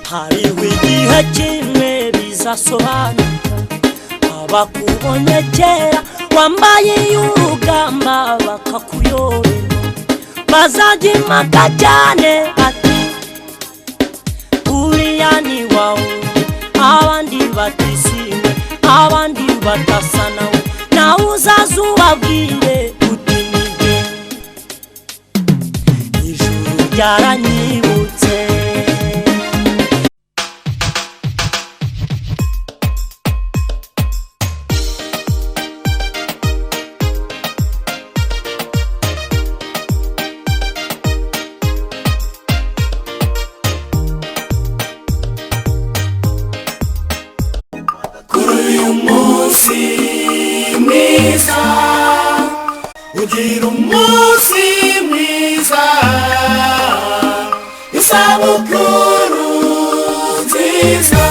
hariho igihe kimwe bizasobanuka abakubonye kera wambaye y'urugamba bakakuyoberwa bazajya impaka cyane ati uriya ni wawe abandi batisiwe abandi batasa nawe nawe uzaza ubabwire uti nige ijuru ryaranyibutse ugira umunsi mwiza isabukuru nziza